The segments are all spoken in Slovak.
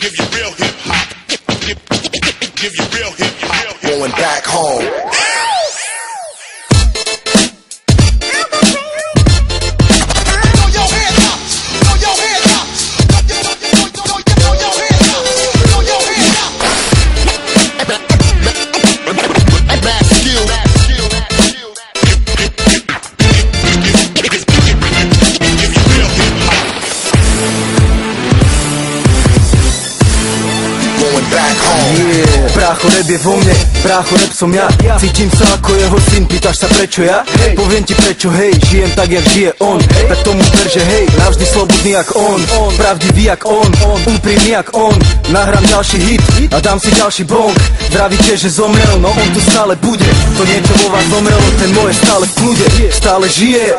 Give you real hip hop. Give you real hip hop. Going back home. Brácho, rap je vo mne, brácho, rap som ja. Cítim sa ako jeho syn, pýtaš sa prečo ja? Poviem ti prečo, hej, žijem tak jak žije on. Tak tomu ver, že hej, navždy slobodný jak on, pravdivý jak on, úprimný jak on. Nahrám ďalší hit a dám si ďalší bong. Vravíte, že zomrel, no on tu stále bude. To niečo vo vás zomrelo, ten moje stále v kľude, stále žije.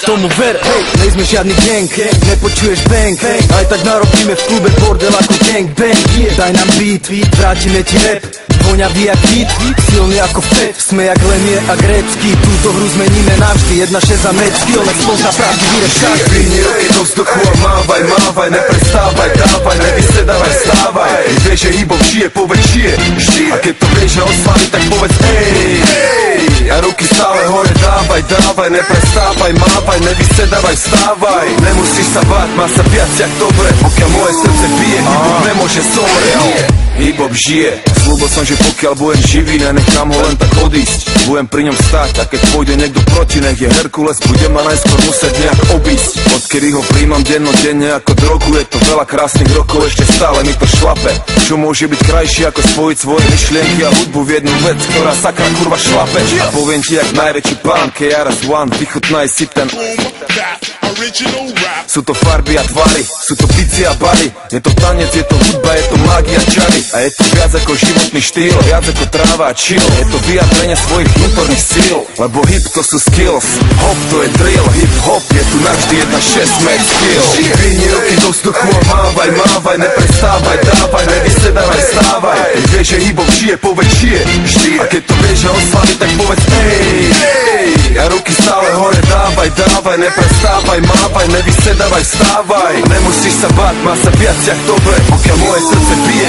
Tomu ver, hej, nejsme žiadny gang, nepočuješ bang, aj tak narobíme v klube bordel ako gang bang. Daj nám beat, vrátime ti rap, voňavý jak hit, silný ako vped, sme jak Lemie a Grécky. Túto hru zmeníme navždy, 1-6 za mečky, ale spozna pravdivý rap každý. Vyhni ruky do vzduchu a mávaj, mávaj, neprestávaj, dávaj, nevysedávaj, stávaj. Vieš, že hip-hop žije, povedz žije, a keď to vieš, že oslávi, tak povedz ej. A ruky stále hore, dávaj, dávaj, neprestávaj, mávaj, nevysedávaj, stávaj. Nemusíš sa báť, má sa viac jak dobre, pokiaľ moje srdce bije, hip-hop nemôže zomrieť. Hip-hop žije, slúbil som, že pokiaľ budem živý, nenechám ho len tak odísť. Budem pri ňom stáť, a keď pôjde niekto proti, nech je Herkules, budem ma najskôr musieť nejak obísť. Odkedy ho príjmam dennodenne ako drogu, je to veľa krásnych rokov, ešte stále mi to šlape. Čo môže byť krajšie ako spojiť svoje myšlienky a hudbu v jednu vec, ktorá sakra kurva šlape. A poviem ti jak najväčší pán, KRS-One, vychutnaj si ten. Sú to farby a tvary, sú to bici a bary. Je to tanec, je to hudba, je to mágia, čary. A je to viac ako životný štýl, viac ako tráva a chill. Je to vyjadrenie svojich vnútorných síl, lebo hip to sú skills, hop to je drill. Hip hop je tu navždy 1-6 make skill. Vyhni ruky do vzduchu a mávaj, mávaj, neprestávaj, dávaj, nevysedávaj, stávaj. Keď vieš, že hip hop žije, povedz žije, a keď to vieš, že oslaví, tak povedz ej. A ruky stále hore, dávaj, dávaj, neprestávaj, mávaj, nevysedávaj, stávaj. Nemusíš sa báť, má sa viac jak dobre, pokiaľ moje srdce bije.